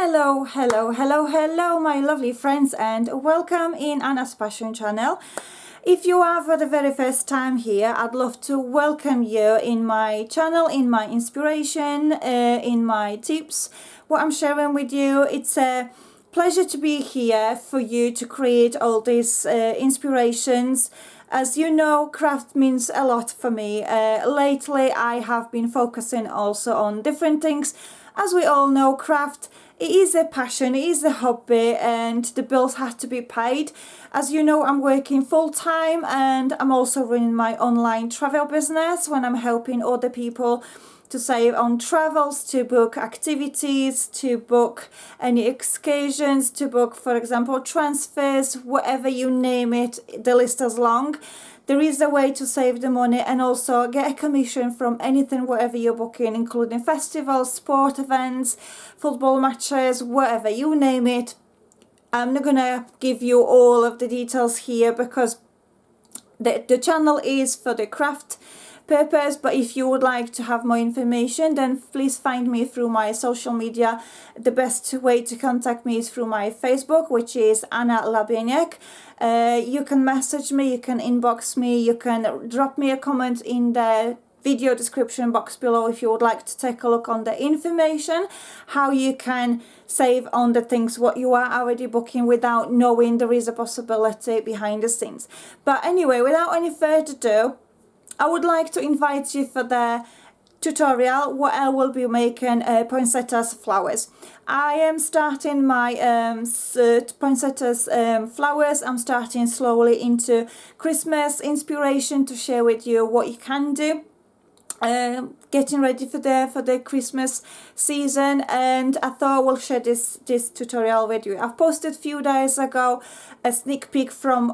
Hello, hello, hello, hello, my lovely friends, and welcome in Anna's Passion channel. If you are for the very first time here, I'd love to welcome you in my channel, in my inspiration, in my tips, what I'm sharing with you. It's a pleasure to be here for you to create all these inspirations. As you know, craft means a lot for me. Lately, I have been focusing also on different things. As we all know, craft, it is a passion, it is a hobby, and the bills have to be paid. As you know, I'm working full-time and I'm also running my online travel business when I'm helping other people to save on travels, to book activities, to book any excursions, to book, for example, transfers, whatever you name it, the list is long. There is a way to save the money and also get a commission from anything, whatever you're booking, including festivals, sport events, football matches, whatever, you name it. I'm not gonna give you all of the details here because the channel is for the craft purpose, but if you would like to have more information, then please find me through my social media. The best way to contact me is through my Facebook, which is Anna Labieniek. You can message me, you can inbox me, you can drop me a comment in the video description box below if you would like to take a look on the information, how you can save on the things what you are already booking without knowing there is a possibility behind the scenes. But anyway, without any further ado, I would like to invite you for the tutorial what I will be making poinsettias flowers. I am starting my poinsettias flowers. I'm starting slowly into Christmas inspiration to share with you what you can do. Getting ready for the Christmas season, and I thought I will share this tutorial with you. I've posted a few days ago a sneak peek from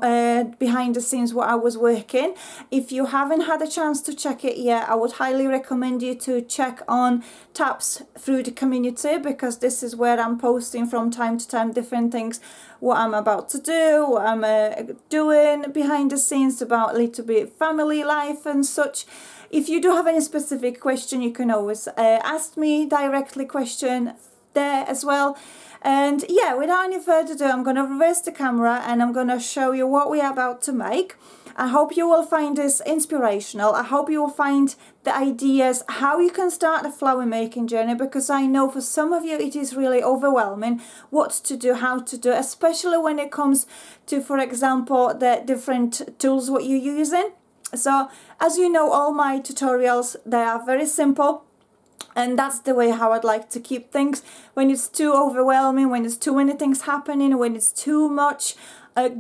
behind the scenes what I was working. If you haven't had a chance to check it yet, I would highly recommend you to check on tabs through the community, because this is where I'm posting from time to time different things, what I'm about to do, what I'm doing behind the scenes, about a little bit family life and such. If you do have any specific question, you can always ask me directly question there as well. And yeah, without any further ado, I'm going to reverse the camera and I'm going to show you what we are about to make. I hope you will find this inspirational. I hope you will find the ideas how you can start a flower making journey, because I know for some of you it is really overwhelming what to do, how to do, especially when it comes to, for example, the different tools what you're using. So as you know, all my tutorials, they are very simple, and that's the way how I'd like to keep things. When it's too overwhelming, when there's too many things happening, when it's too much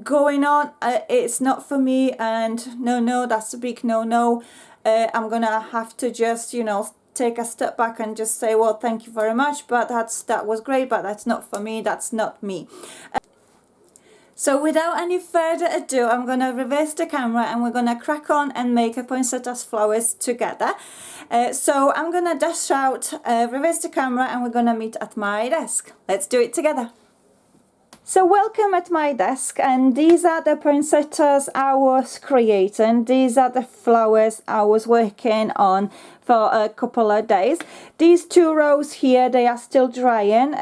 going on, it's not for me, and no, that's a big no. I'm gonna have to just, you know, take a step back and just say, well, thank you very much, but that was great, but that's not for me, that's not me. So without any further ado, I'm going to reverse the camera and we're going to crack on and make a poinsettias flowers together. So I'm going to dash out, reverse the camera, and we're going to meet at my desk. Let's do it together. So welcome at my desk, and these are the poinsettias I was creating. These are the flowers I was working on for a couple of days. These two rows here, they are still drying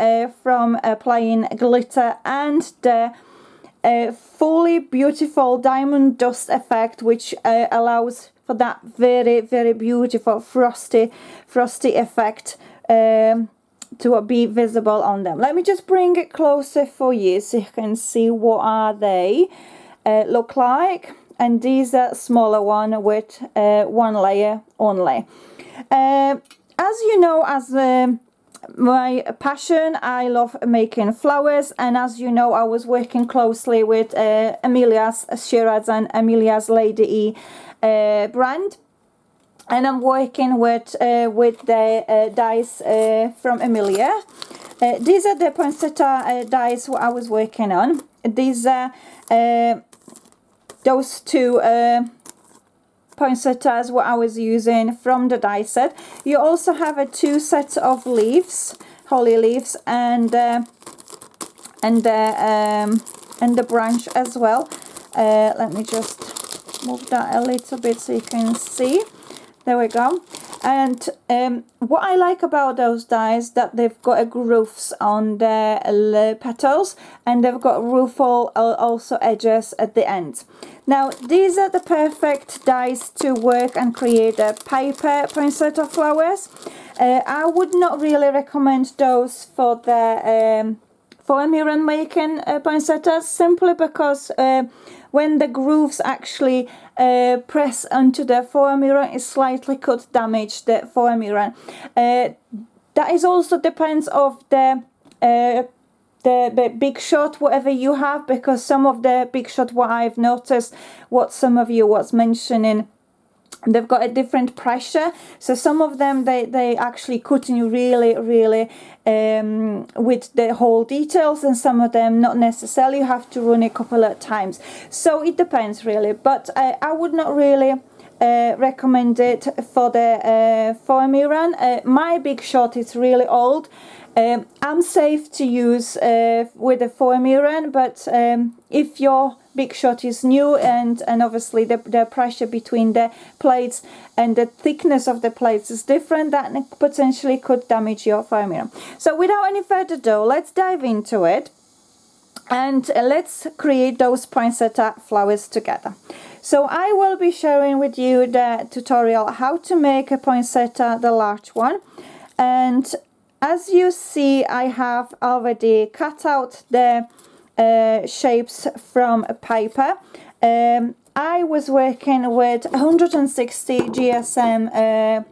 from applying glitter and the fully beautiful diamond dust effect, which allows for that very, very beautiful frosty effect to be visible on them. Let me just bring it closer for you so you can see what are they look like. And these are smaller one with one layer only. As you know, as my passion, I love making flowers, and as you know, I was working closely with Amelia's Shiraz and Amelia's Lady E brand, and I'm working with the dies from Amelia. These are the poinsettia dies what I was working on. These are those two poinsettias what I was using from the die set. You also have a two sets of leaves, holly leaves, and the branch as well. Let me just move that a little bit so you can see. There we go. And what I like about those dies that they've got a grooves on the petals, and they've got ruffle also edges at the end. Now these are the perfect dies to work and create a paper poinsettia flowers. I would not really recommend those for the for mirror making poinsettias, simply because when the grooves actually press onto the mirror, it slightly could damage the mirror. That is also depends of the big shot, whatever you have, because some of the big shot, what I've noticed, what some of you was mentioning, they've got a different pressure. So some of them they actually continue really with the whole details, and some of them not necessarily. You have to run a couple of times, so it depends really. But I would not really recommend it for the mirror. My big shot is really old. I'm safe to use with the mirror, but if your big shot is new, and obviously the pressure between the plates and the thickness of the plates is different, that potentially could damage your mirror. So without any further ado, let's dive into it, and let's create those poinsettia flowers together. So I will be sharing with you the tutorial how to make a poinsettia, the large one. And as you see, I have already cut out the shapes from paper. I was working with 160 GSM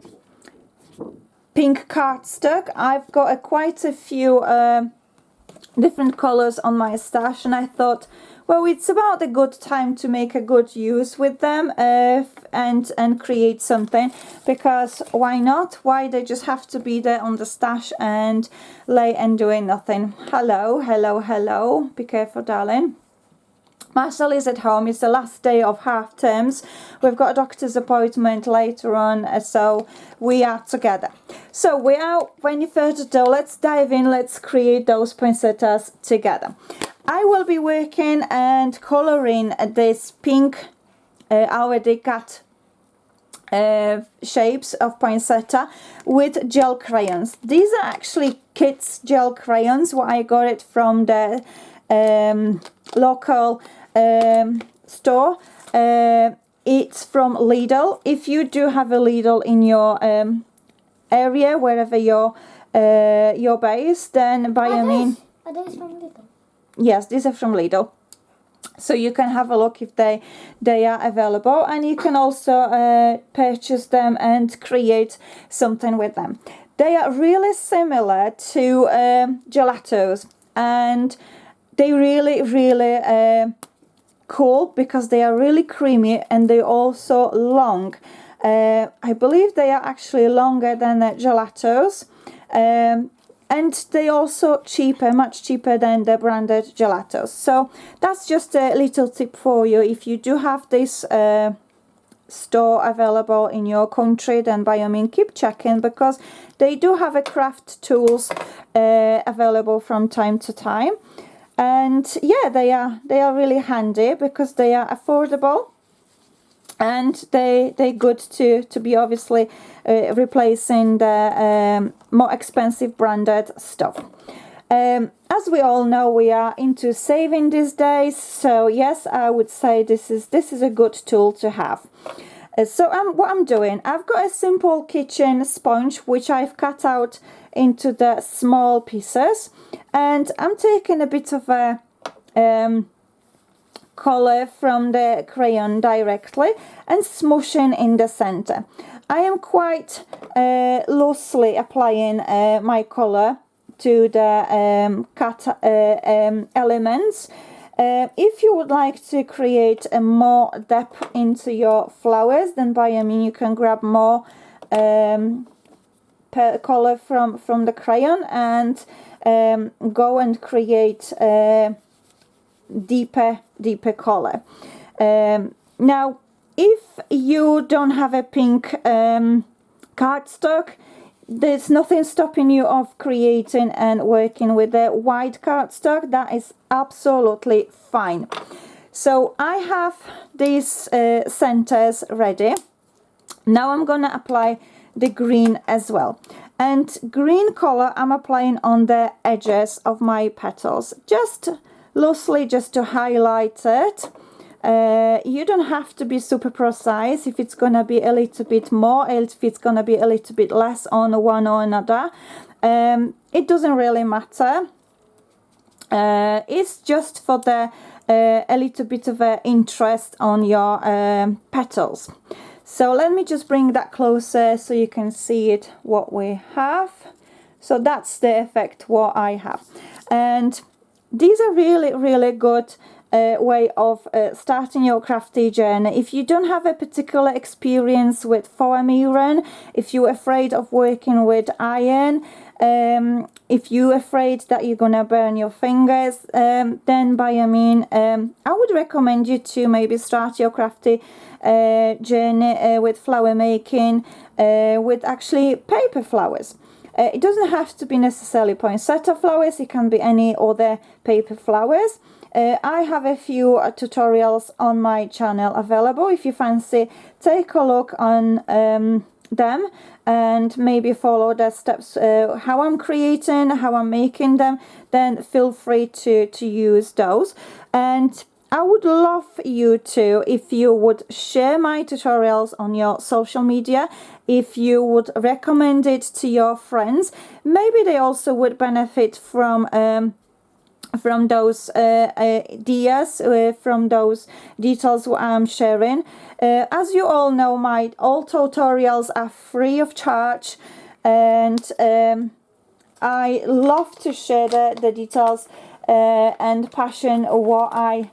pink cardstock. I've got quite a few different colors on my stash, and I thought, well, it's about a good time to make a good use with them and create something, because why not? Why they just have to be there on the stash and lay and doing nothing? Hello, be careful, darling. Marcel is at home. It's the last day of half terms. We've got a doctor's appointment later on, so we are together. So without any further ado, let's dive in. Let's create those poinsettias together. I will be working and coloring this pink already cut shapes of poinsettia with gel crayons. These are actually kids gel crayons. What I got it from the local store. It's from Lidl. If you do have a Lidl in your area, wherever you're based, then by all means. Are those from Lidl? Yes, these are from Lidl. So you can have a look if they are available, and you can also purchase them and create something with them. They are really similar to gelatos, and they really cool because they are really creamy, and they're also long. I believe they are actually longer than the gelatos. And they also cheaper, much cheaper than the branded gelatos. So that's just a little tip for you. If you do have this store available in your country, then by all means keep checking, because they do have a craft tools available from time to time. And yeah, they are really handy because they are affordable. And they're good to be obviously replacing the more expensive branded stuff. As we all know, we are into saving these days, so yes, I would say this is a good tool to have. So what I'm doing, I've got a simple kitchen sponge which I've cut out into the small pieces, and I'm taking a bit of a color from the crayon directly and smushing in the center. I am quite loosely applying my color to the cut elements. If you would like to create a more depth into your flowers, then by all means you can grab more color from the crayon and go and create deeper color. Now if you don't have a pink cardstock, there's nothing stopping you of creating and working with the white cardstock. That is absolutely fine. So I have these centers ready. Now I'm gonna apply the green as well. And green color I'm applying on the edges of my petals, just loosely, just to highlight it. You don't have to be super precise if it's gonna be a little bit more, if it's gonna be a little bit less on one or another. It doesn't really matter. It's just for the a little bit of interest on your petals. So let me just bring that closer so you can see it, what we have. So that's the effect what I have. And these are really good way of starting your crafty journey. If you don't have a particular experience with foam iron, if you're afraid of working with iron, if you're afraid that you're gonna burn your fingers, then by all means, I would recommend you to maybe start your crafty journey with flower making with actually paper flowers. It doesn't have to be necessarily poinsettia flowers, it can be any other paper flowers. I have a few tutorials on my channel available. If you fancy, take a look on them and maybe follow the steps how I'm creating, how I'm making them, then feel free to use those. And I would love you to, if you would share my tutorials on your social media, if you would recommend it to your friends. Maybe they also would benefit from those ideas, from those details I'm sharing. As you all know, my all tutorials are free of charge, and I love to share the details and passion of what I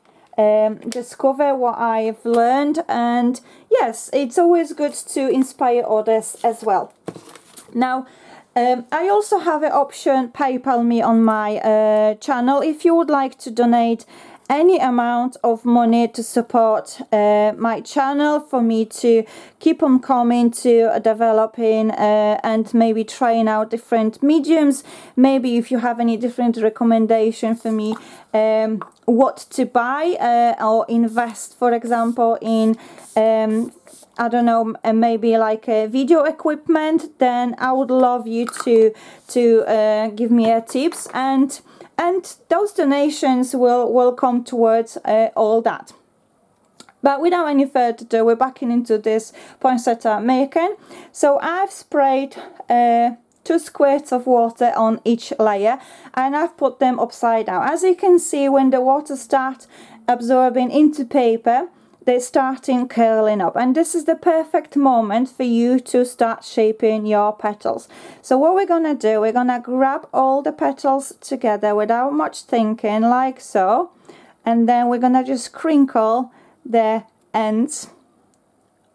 discover, what I've learned. And yes, it's always good to inspire others as well. Now, I also have an option PayPal me on my channel if you would like to donate any amount of money to support my channel, for me to keep on coming, to developing and maybe trying out different mediums. Maybe if you have any different recommendation for me, what to buy or invest, for example, in I don't know, maybe like video equipment, then I would love you to give me tips, and those donations will come towards all that. But without any further ado, we're backing into this poinsettia making. So I've sprayed 2 squirts of water on each layer, and I've put them upside down. As you can see, when the water starts absorbing into paper, they're starting curling up, and this is the perfect moment for you to start shaping your petals. So what we're gonna do, we're gonna grab all the petals together without much thinking, like so, and then we're gonna just crinkle the ends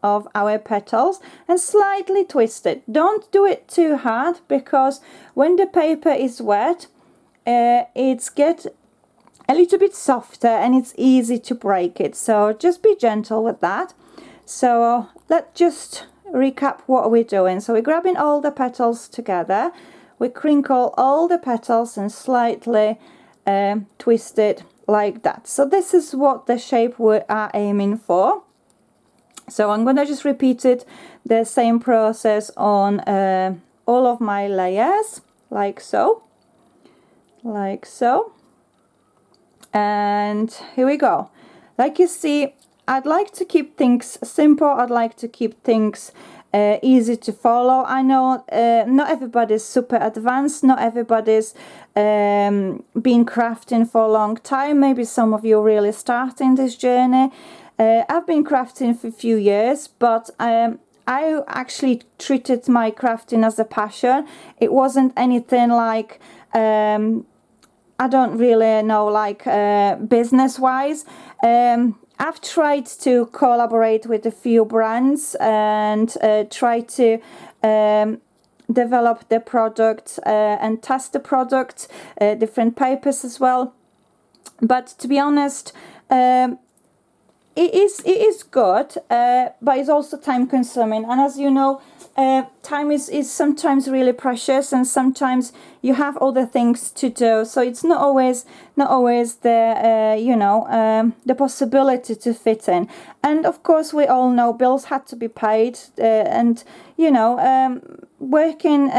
of our petals and slightly twist it. Don't do it too hard, because when the paper is wet, it's get a little bit softer and it's easy to break it, so just be gentle with that. So let's just recap what we're doing. So we're grabbing all the petals together, we crinkle all the petals and slightly twist it like that. So this is what the shape we are aiming for. So I'm gonna just repeat it, the same process on all of my layers, like so, like so. And here we go. Like you see, I'd like to keep things simple. I'd like to keep things easy to follow. I know not everybody's super advanced, not everybody's been crafting for a long time. Maybe some of you are really starting this journey. I've been crafting for a few years, but I actually treated my crafting as a passion. It wasn't anything like I don't really know, like business wise. I've tried to collaborate with a few brands and try to develop the product and test the product, different papers as well. But to be honest, it is good, but it's also time consuming. And as you know, time is sometimes really precious, and sometimes you have other things to do, so it's not always the the possibility to fit in. And of course we all know bills had to be paid, and working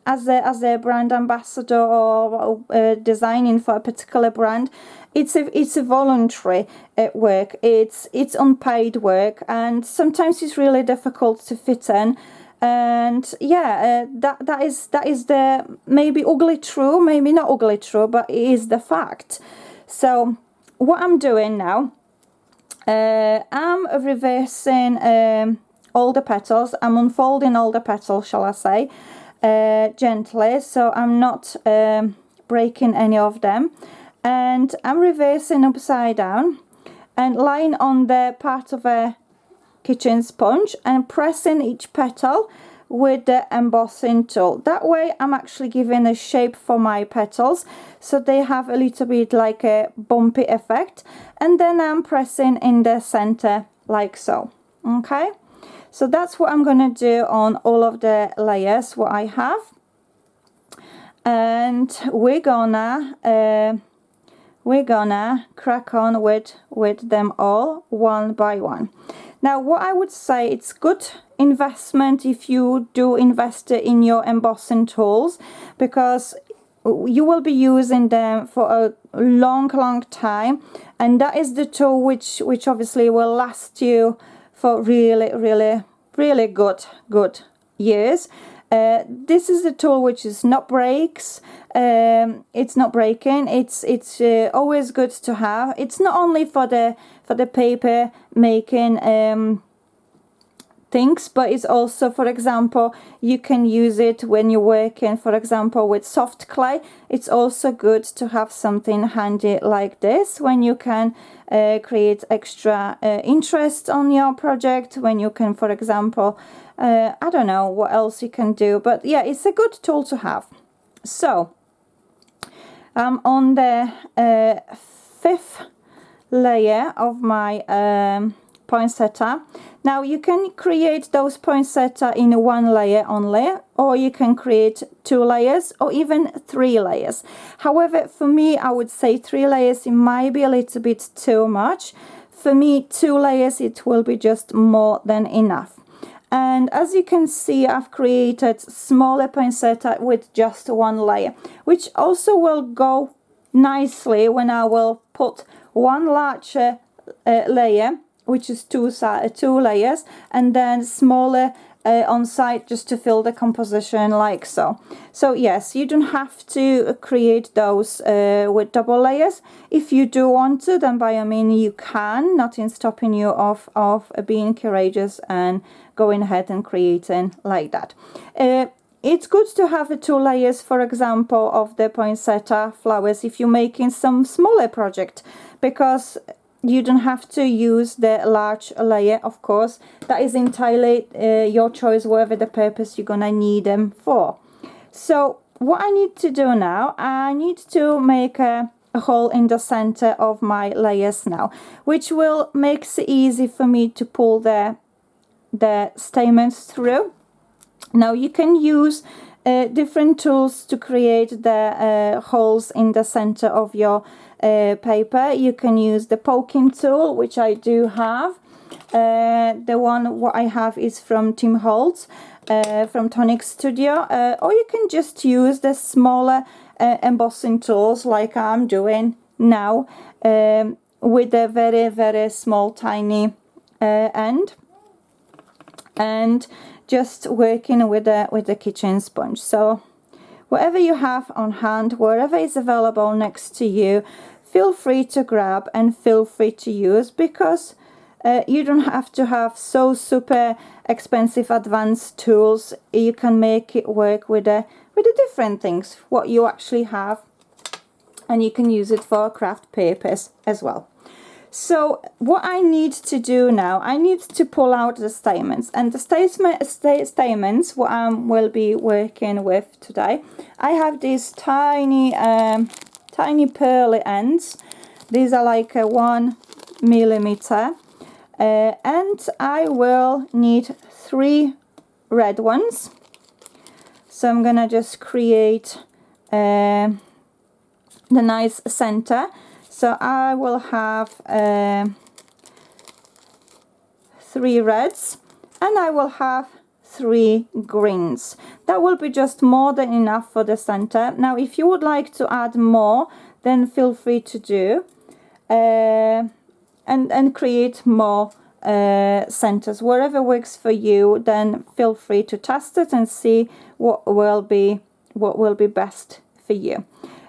as a brand ambassador, or designing for a particular brand, it's a voluntary work. It's unpaid work, and sometimes it's really difficult to fit in. And yeah, that is the maybe ugly true, maybe not ugly true, but it is the fact. So what I'm doing now, I'm reversing all the petals. I'm unfolding all the petals, shall I say, gently, so I'm not breaking any of them. And I'm reversing upside down and lying on the part of a kitchen sponge and pressing each petal with the embossing tool. That way I'm actually giving a shape for my petals, so they have a little bit like a bumpy effect. And then I'm pressing in the center like so. Okay, so that's what I'm gonna do on all of the layers what I have. And we're gonna crack on with them all one by one. Now what I would say, it's good investment if you do invest in your embossing tools, because you will be using them for a long time, and that is the tool which obviously will last you for really good years. This is the tool which is not breaks. It's not breaking. It's always good to have. It's not only for the paper making things, but it's also, for example, you can use it when you're working, for example, with soft clay. It's also good to have something handy like this when you can create extra interest on your project, when you can, for example, I don't know what else you can do, but yeah, it's a good tool to have. So I'm on the 5th layer of my poinsettia. Now you can create those poinsettia in one layer only, or you can create 2 layers or even 3 layers. However, for me, I would say 3 layers, it might be a little bit too much. For me, 2 layers, it will be just more than enough. And as you can see, I've created smaller poinsettia with just 1 layer, which also will go nicely when I will put one larger layer, which is 2 layers, and then smaller on side, just to fill the composition like so. So yes, you don't have to create those with double layers. If you do want to, then by all means you can. Nothing stopping you of being courageous and going ahead and creating like that. It's good to have 2 layers, for example, of the poinsettia flowers if you're making some smaller project, because you don't have to use the large layer, of course. That is entirely your choice, whatever the purpose you're gonna need them for. So what I need to do now, I need to make a hole in the center of my layers now, which will makes it easy for me to pull the stamens through. Now you can use different tools to create the holes in the center of your paper. You can use the poking tool, which I do have. The one what I have is from Tim Holtz, from Tonic Studio, or you can just use the smaller embossing tools like I'm doing now, with a very small tiny end, and just working with the kitchen sponge. So whatever you have on hand, wherever is available next to you, feel free to grab and feel free to use, because you don't have to have so super expensive advanced tools. You can make it work with the different things what you actually have, and you can use it for craft papers as well. So what I need to do now, I need to pull out the stamens, and the stamens what I will be working with today. I have these tiny pearly ends. These are like 1 millimeter, and I will need 3 red ones. So I'm gonna just create the nice center. So I will have 3 reds and I will have 3 greens. That will be just more than enough for the center. Now if you would like to add more, then feel free to do and create more centers. Whatever works for you, then feel free to test it and see what will be best for you.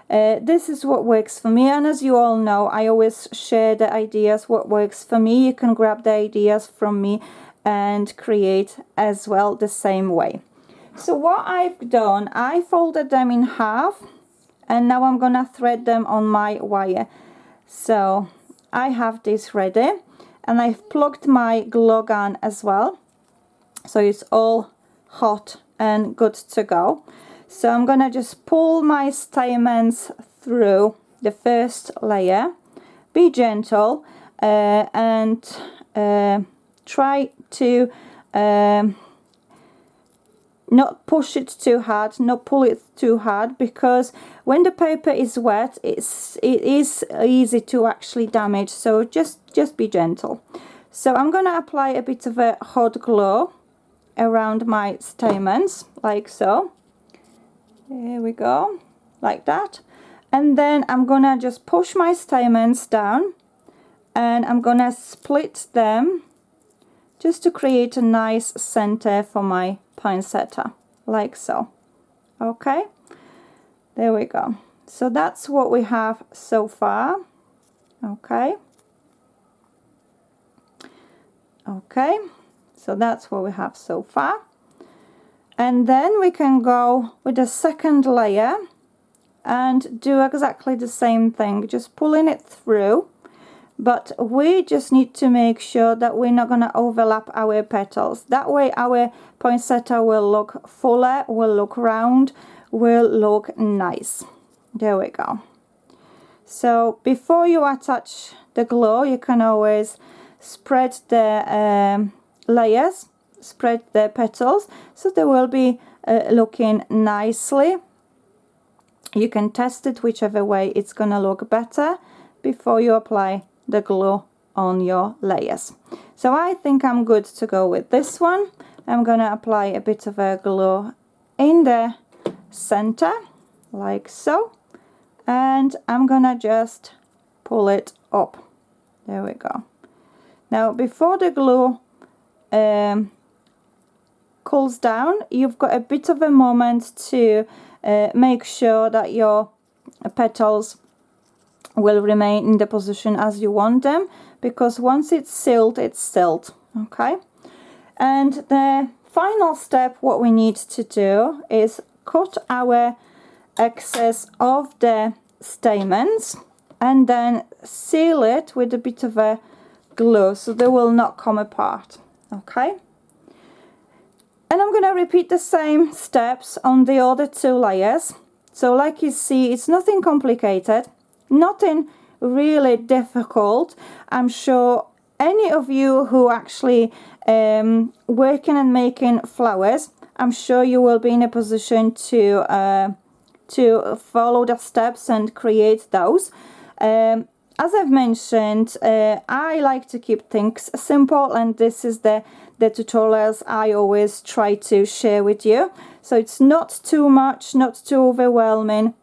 This is what works for me, and as you all know, I always share the ideas what works for me. You can grab the ideas from me and create as well the same way. So what I've done, I folded them in half and now I'm gonna thread them on my wire. So I have this ready and I've plugged my glue gun as well, so it's all hot and good to go. So I'm gonna just pull my stamens through the first layer. Be gentle and try to not push it too hard, not pull it too hard, because when the paper is wet, it is easy to actually damage. So just be gentle. So I'm gonna apply a bit of a hot glue around my stamens, like so. There we go, like that. And then I'm gonna just push my stamens down and I'm gonna split them just to create a nice center for my poinsettia, like so. Okay, there we go. So that's what we have so far. Okay, so that's what we have so far. And then we can go with the second layer and do exactly the same thing, just pulling it through. But we just need to make sure that we're not going to overlap our petals. That way our poinsettia will look fuller, will look round, will look nice. There we go. So before you attach the glue, you can always spread the layers, spread the petals, so they will be looking nicely. You can test it whichever way it's going to look better before you apply the glue on your layers. So I think I'm good to go with this one. I'm going to apply a bit of a glue in the center, like so, and I'm going to just pull it up. There we go. Now before the glue cools down, you've got a bit of a moment to make sure that your petals will remain in the position as you want them, because once it's sealed, it's sealed. Okay, and the final step what we need to do is cut our excess of the stamens and then seal it with a bit of a glue so they will not come apart. Okay, and I'm going to repeat the same steps on the other 2 layers. So like you see, it's nothing complicated, nothing really difficult. I'm sure any of you who actually working and making flowers, I'm sure you will be in a position to follow the steps and create those. As I've mentioned, I like to keep things simple, and this is the tutorials I always try to share with you. So it's not too much, not too overwhelming,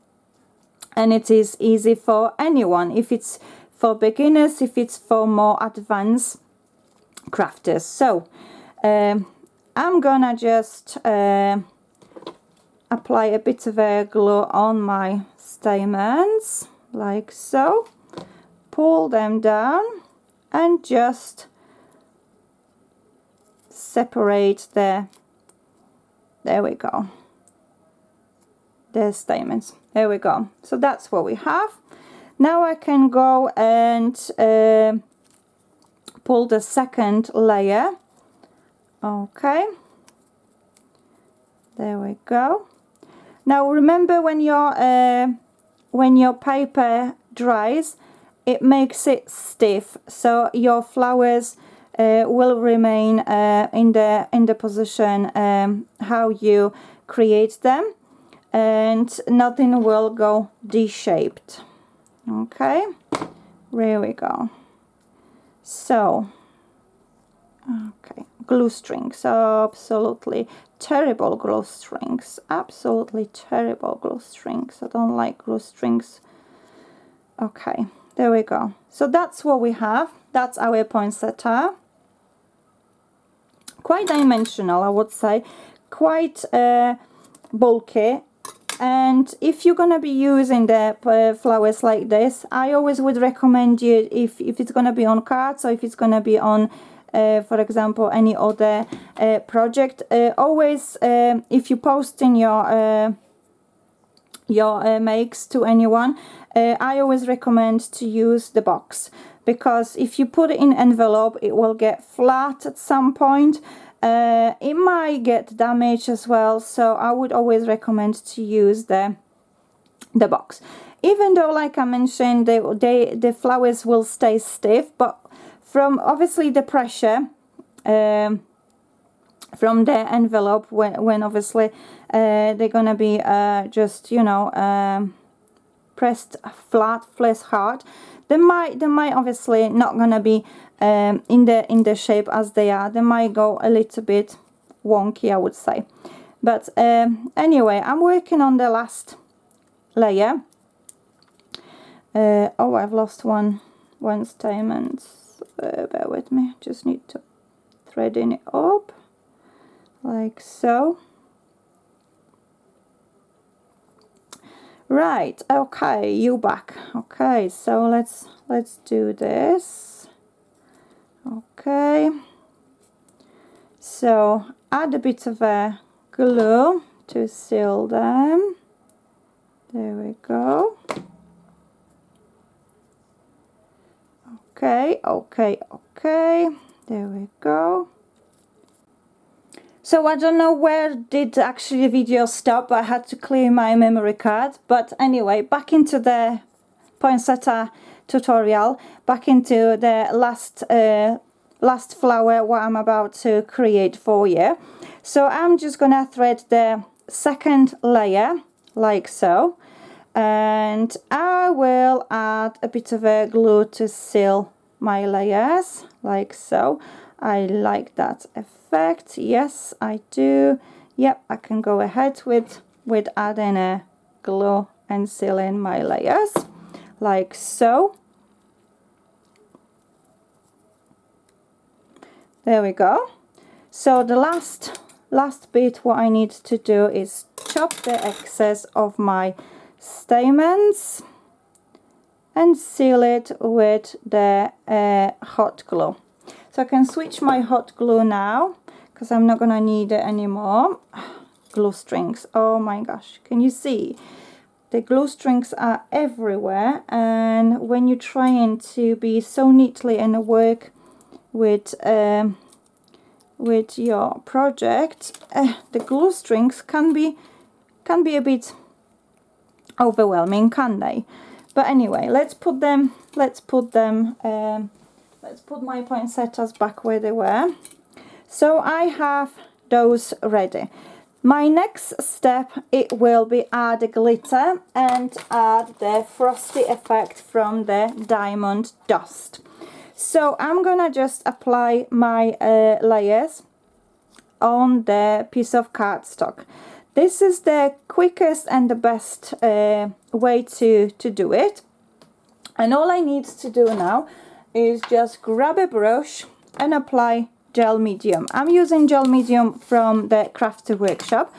and it is easy for anyone. If it's for beginners, if it's for more advanced crafters. So I'm gonna just apply a bit of a glue on my stamens, like so. Pull them down and just separate the, there we go, the stamens. There we go. So that's what we have. Now I can go and pull the second layer. Okay, there we go. Now remember, when your paper dries, it makes it stiff, so your flowers will remain in the position how you create them, and nothing will go D-shaped. Okay, there we go. So okay, glue strings, absolutely terrible glue strings, absolutely terrible glue strings. I don't like glue strings. Okay, there we go. So that's what we have. That's our poinsettia. Quite dimensional, I would say, quite bulky. And if you're gonna be using the flowers like this, I always would recommend you, if it's gonna be on cards or if it's gonna be on for example any other project, always if you post in your makes to anyone, I always recommend to use the box, because if you put it in envelope it will get flat at some point. It might get damaged as well, so I would always recommend to use the box. Even though, like I mentioned, the flowers will stay stiff, but from obviously the pressure from the envelope, when obviously they're gonna be just, you know, pressed flat, hard, they might obviously not gonna be in the shape as they are. They might go a little bit wonky, I would say. But anyway, I'm working on the last layer. Oh, I've lost one stamen. Bear with me, just need to threading it up like so. Right, okay, you back. Okay, so let's do this. Okay, so add a bit of a glue to seal them. There we go. Okay, okay, okay, there we go. So I don't know where did actually the video stop. I had to clear my memory card. But anyway, back into the poinsettia tutorial, back into the last flower what I'm about to create for you. So I'm just gonna thread the second layer like so, and I will add a bit of a glue to seal my layers like so. I like that effect. Yes, I do. Yep, I can go ahead with adding a glue and sealing my layers like so. There we go. So the last bit what I need to do is chop the excess of my stamens and seal it with the hot glue. So I can switch my hot glue now, because I'm not gonna need it anymore. Glue strings, oh my gosh, can you see? The glue strings are everywhere, and when you're trying to be so neatly and work with your project, the glue strings can be a bit overwhelming, can they? But anyway, let's put my poinsettias back where they were. So I have those ready. My next step, it will be add the glitter and add the frosty effect from the diamond dust. So I'm gonna just apply my layers on the piece of cardstock. This is the quickest and the best way to do it. And all I need to do now is just grab a brush and apply gel medium. I'm using gel medium from the Crafty Workshop.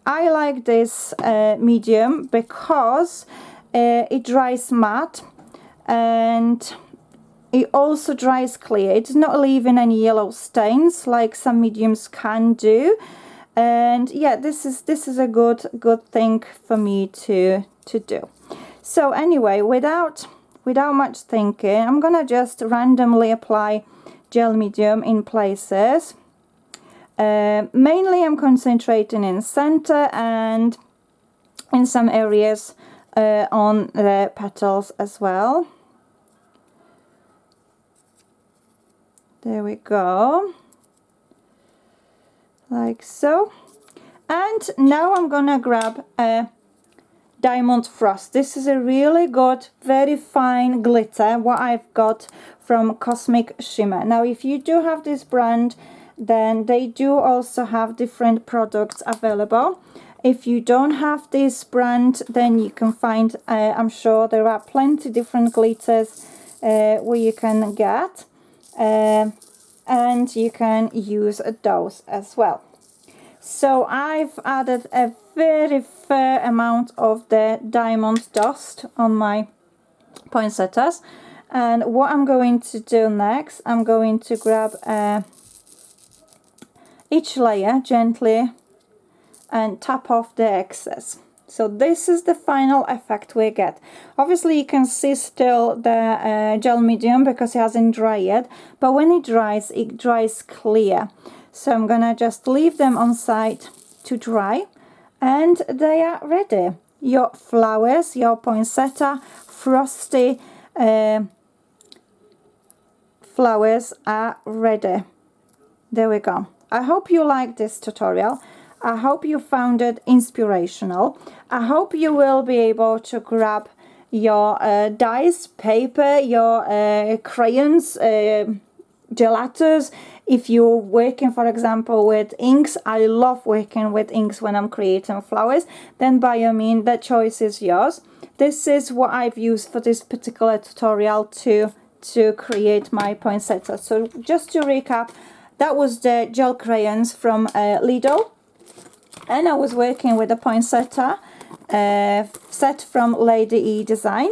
I like this medium because it dries matte and it also dries clear. It's not leaving any yellow stains like some mediums can do. And yeah, this is a good thing for me to do. So anyway, without much thinking, I'm gonna just randomly apply gel medium in places. Mainly I'm concentrating in center and in some areas on the petals as well. There we go. Like so. And now I'm gonna grab a Diamond Frost. This is a really good, very fine glitter, what I've got from Cosmic Shimmer. Now, if you do have this brand, then they do also have different products available. If you don't have this brand, then you can find, I'm sure there are plenty different glitters where you can get, and you can use those as well. So I've added a very fair amount of the diamond dust on my poinsettias, and what I'm going to do next, I'm going to grab each layer gently and tap off the excess. So this is the final effect we get. Obviously you can see still the gel medium because it hasn't dried yet, but when it dries clear. So I'm gonna just leave them on side to dry, and they are ready. Your flowers, your poinsettia frosty flowers are ready. There we go. I hope you liked this tutorial. I hope you found it inspirational. I hope you will be able to grab your dyes, paper, your crayons, gelatos. If you're working, for example, with inks, I love working with inks when I'm creating flowers, then by all means, the choice is yours. This is what I've used for this particular tutorial to create my poinsettia. So just to recap, that was the gel crayons from Lidl, and I was working with a poinsettia set from Lady E Design.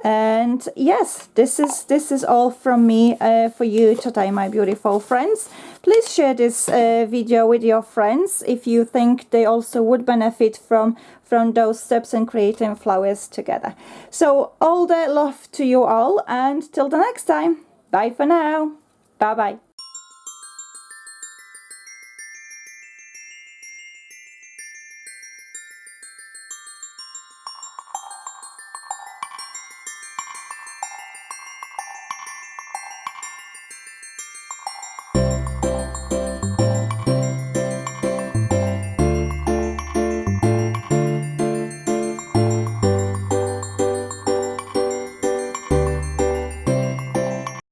And yes, this is all from me for you today, my beautiful friends. Please share this video with your friends if you think they also would benefit from those steps in creating flowers together. So all the love to you all, and till the next time, bye for now. Bye bye.